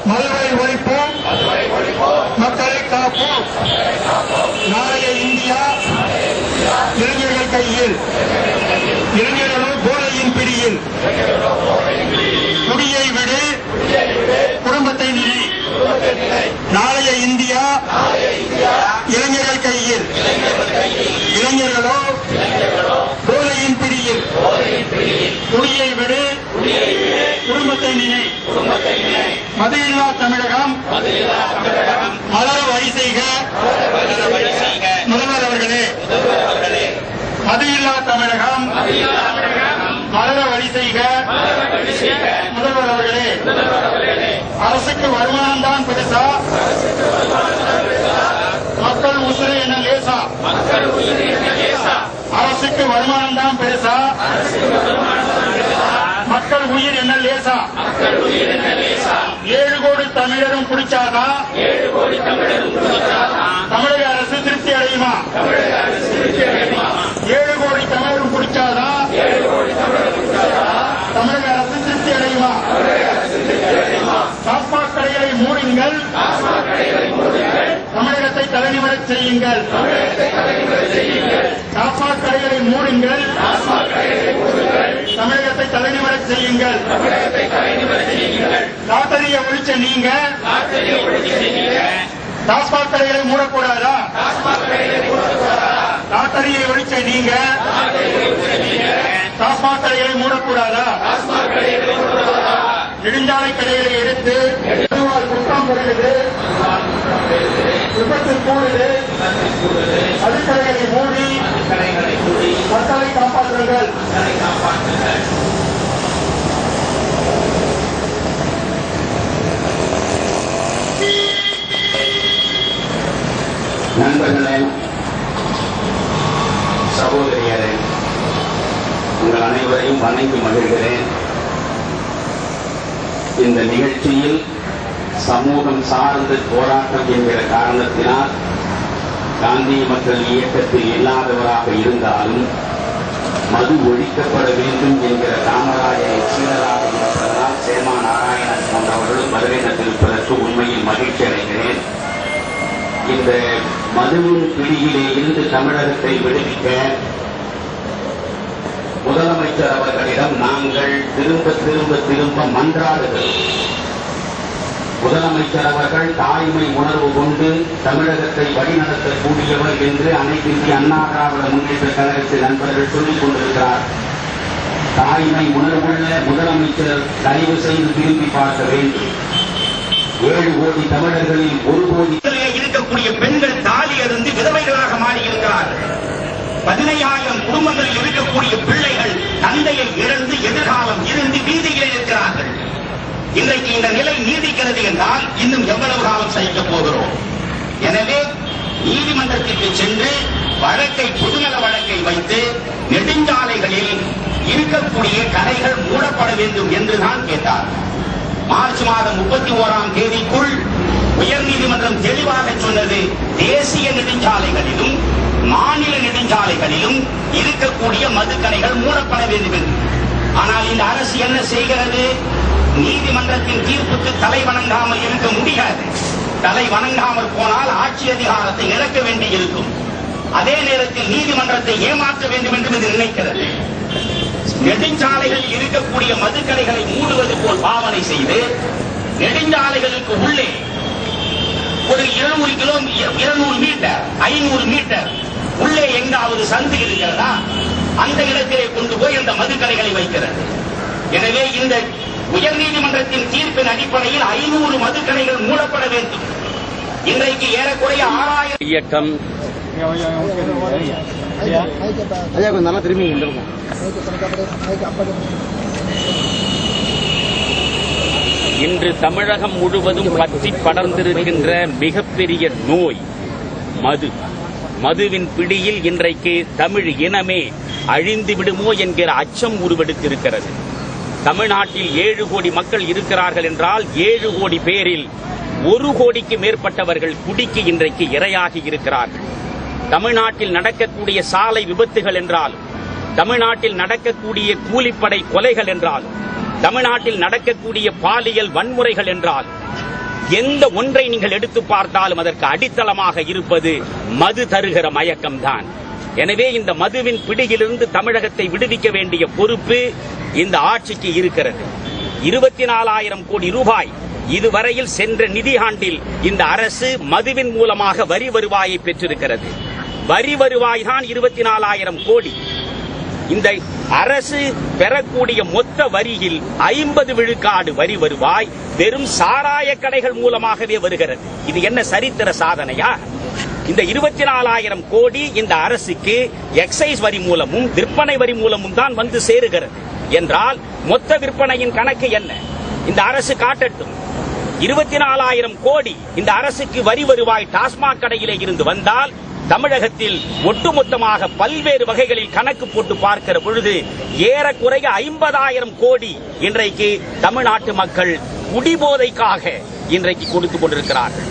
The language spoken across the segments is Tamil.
மதுவை ஒழிப்போம், மக்களை காப்போம். நாளைய இந்தியா இளைஞர்கள் கையில், இளைஞர்களோ போதையின் பிடியில். குடியை விடு, குடும்பத்தை நினை. நாளைய இந்தியா இளைஞர்கள் கையில், இளைஞர்களோ போதையின் பிடியில். குடியை விடு, குடும்பத்தை நினை. மதுவில்லா தமிழகம் மலர வழி செய்க முதல்வர் அவர்களே. மதுவில்லா தமிழகம் மலர வழி செய்க முதல்வர் அவர்களே. அரசுக்கு வருமானம் தான் பெருசா, மக்கள் உசுறு என லேசா. அரசுக்கு வருமானம் தான் பெருசா, மக்கள் உயிர் என்ன லேசா. 7 கோடி தமிழரும் குடிச்சாதா தமிழக அரசு திருப்தி அடையுமா? 7 கோடி தமிழரும் குடிச்சாதா தமிழக அரசு திருப்தி அடையுமா? டாஸ்மாக் கடைகளை மூடுங்கள், தமிழகத்தை தலைநிமிரச் செய்யுங்கள். டாஸ்மாக் கடைகளை மூடுங்கள், தமிழகத்தை தலைநிமிரச் செய்யுங்கள். லாட்டரியை ஒழிச்ச நீங்க டாஸ்மாக் கடைகளை மூடக்கூடாதா? லாட்டரியை ஒழிச்ச நீங்க டாஸ்மாக் கடைகளை மூடக்கூடாதா? நெடுஞ்சாலை கடைகளை எடுத்து குற்றம் பெறுகிறது, விபத்து கூடுது. மதுக்கடைகளை மூடி மக்களை காப்பாற்றுங்கள். நண்பர்களே, சகோதரியரே, உங்கள் அனைவரையும் வணங்கி மகிழ்கிறேன். இந்த நிகழ்ச்சியில் சமூகம் சார்ந்த போராட்டம் என்கிற காரணத்தினால் காந்தி மக்கள் இயக்கத்தில் இல்லாதவராக இருந்தாலும் மது ஒழிக்கப்பட வேண்டும் என்கிற காமராஜரை சீனராக இருப்பதனால் சேமா நாராயணன் போன்றவர்களும் வருகையிட்டிருப்பதற்கு உண்மையில் மகிழ்ச்சி அடைகிறேன். இந்த மதுவின் பிடியிலே இருந்து தமிழகத்தை விடுவிக்க முதலமைச்சர் அவர்களிடம் நாங்கள் திரும்ப மன்றாடுகிறோம். முதலமைச்சர் அவர்கள் தாய்மை உணர்வு கொண்டு தமிழகத்தை வழிநடத்தக்கூடியவர் என்று அனைத்து இந்திய அண்ணா திராவிட முன்னேற்ற கழகத்தின் நண்பர்கள் சொல்லிக் கொண்டிருக்கிறார். தாய்மை உணர்வுள்ள முதலமைச்சர் தயவு செய்து திரும்பி பார்க்க வேண்டும். 7 கோடி தமிழர்களில் 1 கோடி இருக்கக்கூடிய பெண்கள் தாலி அருந்து விதவைகளாக மாறியிருக்கிறார்கள். 15,000 குடும்பங்களில் இருக்கக்கூடிய பிள்ளைகள் தந்தையை இழந்து எதிர்காலம் இருந்து வீதியிலே இருக்கிறார்கள். இன்றைக்கு இந்த நிலை நீடிக்கிறது என்றால் இன்னும் எவ்வளவு காலம் சகிக்கப் போகிறோம்? எனவே நீதிமன்றத்திற்கு சென்று வழக்கை, பொதுநல வழக்கை வைத்து நெடுஞ்சாலைகளில் இருக்கக்கூடிய கடைகள் மூடப்பட வேண்டும் என்றுதான் கேட்டார். மார்ச் மாதம் 31ஆம் தேதிக்குள் உயர்நீதிமன்றம் தெளிவாக சொன்னது, தேசிய நெடுஞ்சாலைகளிலும் மாநில நெடுஞ்சாலைகளிலும் இருக்கக்கூடிய மதுக்கடைகள் மூடப்பட வேண்டும் என்று. ஆனால் இந்த அரசு என்ன செய்கிறது? நீதிமன்றத்தின் தீர்ப்புக்கு தலை வணங்காமல் இருக்க முடியாது. தலை வணங்காமல் போனால் ஆட்சி அதிகாரத்தை இழக்க வேண்டியிருக்கும். அதே நேரத்தில் நீதிமன்றத்தை ஏமாற்ற வேண்டும் என்று இது நினைக்கிறது. நெடுஞ்சாலைகளில் இருக்கக்கூடிய மதுக்கடைகளை மூடுவது போல் பாவனை செய்து நெடுஞ்சாலைகளுக்கு உள்ளே ஒரு 200 மீட்டர் 500 மீட்டர் உள்ளே எங்காவது சந்து இருக்கிறதா? அந்த இடத்திலே கொண்டு போய் அந்த மதுக்கடைகளை வைக்கிறது. எனவே இந்த உயர்நீதிமன்றத்தின் தீர்ப்பின் அடிப்படையில் 500 மதுக்கடைகள் மூடப்பட வேண்டும். இன்றைக்கு ஏறக்குறைய 6000 இயக்கம் இன்று தமிழகம் முழுவதும் பற்றி படர்ந்திருக்கின்ற மிகப்பெரிய நோய் மது. மதுவின் பிடியில் இன்றைக்கு தமிழ் இனமே அழிந்து விடுமோ என்கிற அச்சம் உருவெடுத்திருக்கிறது. தமிழ்நாட்டில் 7 கோடி மக்கள் இருக்கிறார்கள் என்றால் 7 கோடி பேரில் 1 கோடிக்கு மேற்பட்டவர்கள் குடிக்கு இன்றைக்கு இரையாகி இருக்கிறார்கள். தமிழ்நாட்டில் நடக்கக்கூடிய சாலை விபத்துகள் என்றாலும், தமிழ்நாட்டில் நடக்கக்கூடிய கூலிப்படை கொலைகள் என்றாலும், தமிழ்நாட்டில் நடக்கக்கூடிய பாலியல் வன்முறைகள் என்றால் எந்த ஒன்றை நீங்கள் எடுத்து பார்த்தாலும் அதற்கு அடித்தளமாக இருப்பது மது தருகிற மயக்கம்தான். எனவே இந்த மதுவின் பிடியிலிருந்து தமிழகத்தை விடுவிக்க வேண்டிய பொறுப்பு இந்த ஆட்சிக்கு இருக்கிறது. 24,000 கோடி ரூபாய் இதுவரையில் சென்ற நிதியாண்டில் இந்த அரசு மதுவின் மூலமாக வரி வருவாயை பெற்றிருக்கிறது. வரி வருவாய் தான் 24,000 கோடி. இந்த அரசு பெறக்கூடிய மொத்த வரியில் 50 விழுக்காடு வரி வருவாய் வெறும் சாராய கடைகள் மூலமாகவே வருகிறது. இது என்ன சரித்திர சாதனையா? இந்த 24,000 கோடி இந்த அரசுக்கு எக்சைஸ் வரி மூலமும் விற்பனை வரி மூலமும் தான் வந்து சேருகிறது என்றால் மொத்த விற்பனையின் கணக்கு என்ன? இந்த அரசு காட்டட்டும். 24,000 கோடி இந்த அரசுக்கு வரி வருவாய் டாஸ்மாக் கடையிலே இருந்து வந்தால் தமிழகத்தில் ஒட்டுமொத்தமாக பல்வேறு வகைகளில் கணக்கு போட்டு பார்க்கிற பொழுது ஏறக்குறைய 50,000 கோடி இன்றைக்கு தமிழ்நாட்டு மக்கள் குடிபோதைக்காக இன்றைக்கு கொடுத்துக் கொண்டிருக்கிறார்கள்.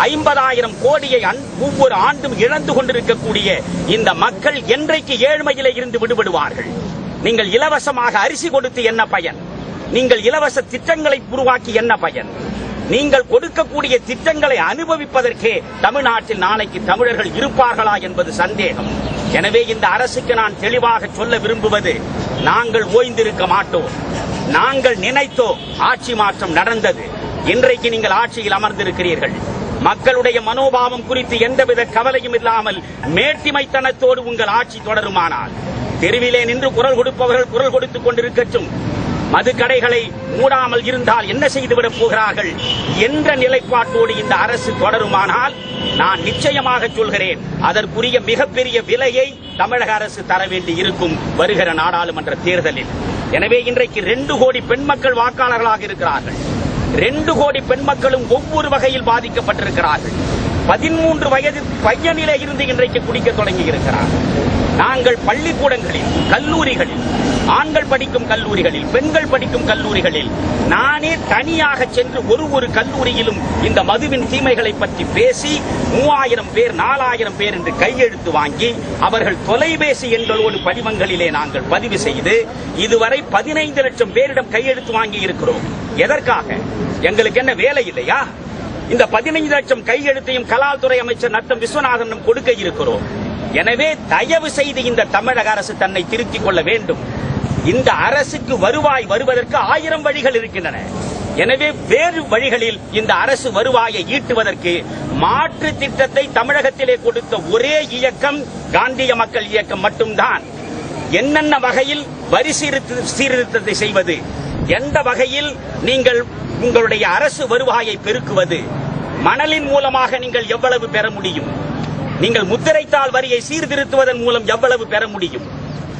50,000 கோடியை ஒவ்வொரு ஆண்டும் இழந்து கொண்டிருக்கக்கூடிய இந்த மக்கள் என்றைக்கு ஏழ்மையிலே இருந்து விடுபடுவார்கள்? நீங்கள் இலவசமாக அரிசி கொடுத்து என்ன பயன்? நீங்கள் இலவச திட்டங்களை உருவாக்கி என்ன பயன்? நீங்கள் கொடுக்கக்கூடிய திட்டங்களை அனுபவிப்பதற்கே தமிழ்நாட்டில் நாளைக்கு தமிழர்கள் இருப்பார்களா என்பது சந்தேகம். எனவே இந்த அரசுக்கு நான் தெளிவாக சொல்ல விரும்புவது, நாங்கள் ஓய்ந்திருக்க மாட்டோம். நாங்கள் நினைத்தோம், ஆட்சி மாற்றம் நடந்தது. இன்றைக்கு நீங்கள் ஆட்சியில் அமர்ந்திருக்கிறீர்கள். மக்களுடைய மனோபாவம் குறித்து எந்தவித கவலையும் இல்லாமல் மேட்டிமைத்தனத்தோடு உங்கள் ஆட்சி தொடருமானால் தெருவிலே நின்று குரல் கொடுப்பவர்கள் குரல் கொடுத்துக் கொண்டிருக்கட்டும். மதுக்கடைகளை மூடாமல் இருந்தால் என்ன செய்துவிடப் போகிறார்கள் என்ற நிலைப்பாட்டோடு இந்த அரசு தொடருமானால் நான் நிச்சயமாக சொல்கிறேன், அதற்குரிய மிகப்பெரிய விலையை தமிழக அரசு தர வேண்டி இருக்கும் வருகிற நாடாளுமன்ற தேர்தலில். எனவே இன்றைக்கு 2 கோடி பெண் மக்கள் வாக்காளர்களாக இருக்கிறார்கள். 2 கோடி பெண் மக்களும் ஒவ்வொரு வகையில் பாதிக்கப்பட்டிருக்கிறார்கள். 13 வயது பையனிலே இருந்து இன்றைக்கு குடிக்க தொடங்கி இருக்கிறார். நாங்கள் பள்ளிக்கூடங்களில், கல்லூரிகளில், ஆண்கள் படிக்கும் கல்லூரிகளில், பெண்கள் படிக்கும் கல்லூரிகளில் நானே தனியாக சென்று ஒரு கல்லூரியிலும் இந்த மதுவின் தீமைகளை பற்றி பேசி 3000 பேர் 4000 பேர் என்று கையெழுத்து வாங்கி அவர்கள் தொலைபேசி எண்களோடு படிவங்களிலே நாங்கள் பதிவு செய்து இதுவரை 15 லட்சம் பேரிடம் கையெழுத்து வாங்கி இருக்கிறோம். எதற்காக? எங்களுக்கு என்ன வேலை இல்லையா? இந்த 15 லட்சம் கையெழுத்தையும் கலால்துறை அமைச்சர் நத்தம் விஸ்வநாதனிடம் கொடுக்க இருக்கிறோம். எனவே தயவு செய்து இந்த தமிழக அரசு தன்னை திருத்திக் கொள்ள வேண்டும். இந்த அரசுக்கு வருவாய் வருவதற்கு 1000 வழிகள் இருக்கின்றன. எனவே வேறு வழிகளில் இந்த அரசு வருவாயை ஈட்டுவதற்கு மாற்று திட்டத்தை தமிழகத்திலே கொடுத்த ஒரே இயக்கம் காந்திய மக்கள் இயக்கம் மட்டும்தான். என்னென்ன வகையில் வரி சீர்திருத்தத்தை செய்வது, எந்த வகையில் நீங்கள் உங்களுடைய அரசு வருவாயை பெருக்குவது, மணலின் மூலமாக நீங்கள் எவ்வளவு பெற முடியும், நீங்கள் முத்திரைத்தாள் வரியை சீர்திருத்துவதன் மூலம் எவ்வளவு பெற முடியும்,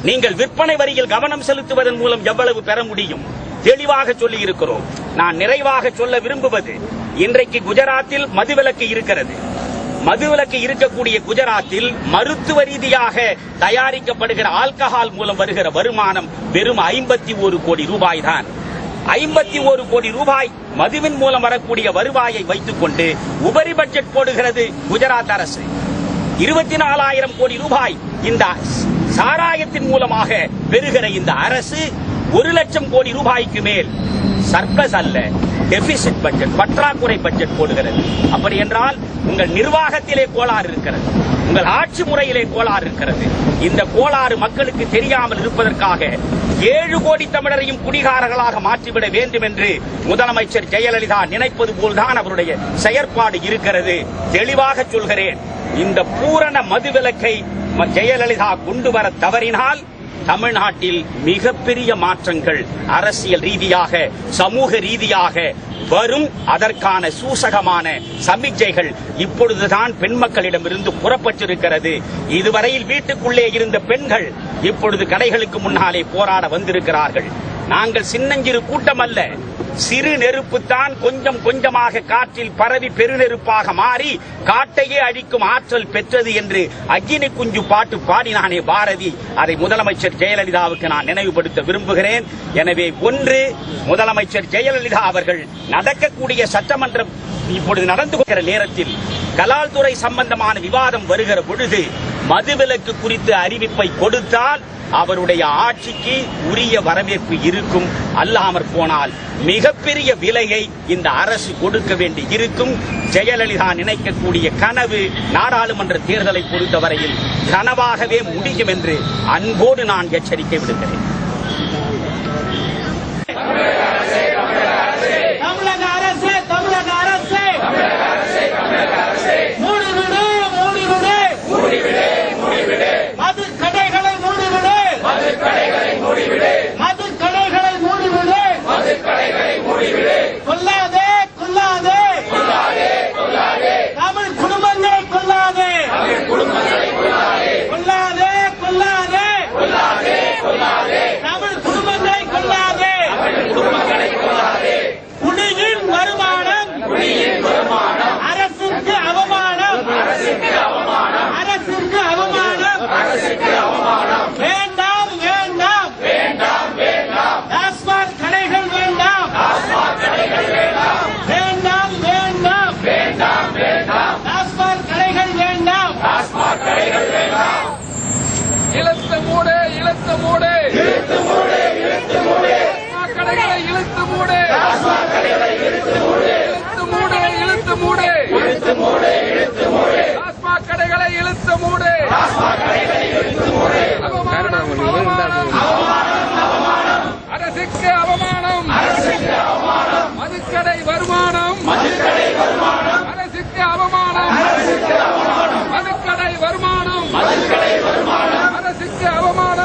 நீங்கள் விற்பனை வரியில் கவனம் செலுத்துவதன் மூலம் எவ்வளவு பெற முடியும், தெளிவாக சொல்லி இருக்கிறோம். நான் நிறைவாக சொல்ல விரும்புவது, இன்றைக்கு குஜராத்தில் மதுவிலக்கு இருக்கிறது. மதுவிலக்கு இருக்கக்கூடிய குஜராத்தில் மருத்துவ ரீதியாக தயாரிக்கப்படுகிற ஆல்கஹால் மூலம் வருகிற வருமானம் வெறும் 51 கோடி ரூபாய் தான். 51 கோடி ரூபாய் மதுவின் மூலம் வரக்கூடிய வருவாயை வைத்துக் கொண்டு உபரி பட்ஜெட் போடுகிறது குஜராத் அரசு. 24,000 கோடி ரூபாய் இந்த சாராயத்தின் மூலமாக பெறுகிற இந்த அரசு 1 லட்சம் கோடி ரூபாய்க்கு மேல் சர்ப்ளஸ் அல்ல, டெபிசிட் பட்ஜெட், பற்றாக்குறை பட்ஜெட் போடுகிறது. அப்படி என்றால் உங்கள் நிர்வாகத்திலே கோளாறு இருக்கிறது, உங்கள் ஆட்சி முறையிலே கோளாறு இருக்கிறது. இந்த கோளாறு மக்களுக்கு தெரியாமல் இருப்பதற்காக 7 கோடி தமிழரையும் குடிகாரர்களாக மாற்றிவிட வேண்டும் என்று முதலமைச்சர் ஜெயலலிதா நினைப்பது போல்தான் அவருடைய செயற்பாடு இருக்கிறது. தெளிவாக சொல்கிறேன், இந்த பூரண மதுவிலக்கை ஜெயலலிதா கொண்டு வர தவறினால் தமிழ்நாட்டில் மிகப்பெரிய மாற்றங்கள் அரசியல் ரீதியாக, சமூக ரீதியாக வரும். அதற்கான சூசகமான சமிக்ஞைகள் இப்பொழுதுதான் பெண் மக்களிடமிருந்து புறப்பட்டிருக்கிறது. இதுவரையில் வீட்டுக்குள்ளே இருந்த பெண்கள் இப்பொழுது கடைகளுக்கு முன்னாலே போராட வந்திருக்கிறார்கள். நாங்கள் சின்னஞ்சிறு கூட்டம் அல்ல, சிறு நெருப்புத்தான் கொஞ்சம் கொஞ்சமாக காற்றில் பரவி பெருநெருப்பாக மாறி காட்டையே அழிக்கும் ஆற்றல் பெற்றது என்று அக்னி குஞ்சு பாட்டு பாடினானே பாரதி. அதை முதலமைச்சர் ஜெயலலிதாவுக்கு நான் நினைவுபடுத்த விரும்புகிறேன். எனவே ஒன்று, முதலமைச்சர் ஜெயலலிதா அவர்கள் நடக்கக்கூடிய சட்டமன்றம் இப்பொழுது நடந்து கொள்கிற நேரத்தில் கலால்துறை சம்பந்தமான விவாதம் வருகிற பொழுது மதுவிலக்கு குறித்து அறிவிப்பை கொடுத்தால் அவருடைய ஆட்சிக்கு உரிய வரவேற்பு இருக்கும். அல்லாமற் போனால் மிகப்பெரிய விலையை இந்த அரசு கொடுக்க வேண்டி இருக்கும். ஜெயலலிதா நினைக்கக்கூடிய கனவு நாடாளுமன்ற தேர்தலை பொறுத்தவரையில் கனவாகவே முடியும் என்று அன்போடு நான் எச்சரிக்கை விடுகிறேன். அரசுக்கு அவமானம், மதுக்கடை வருமானம்.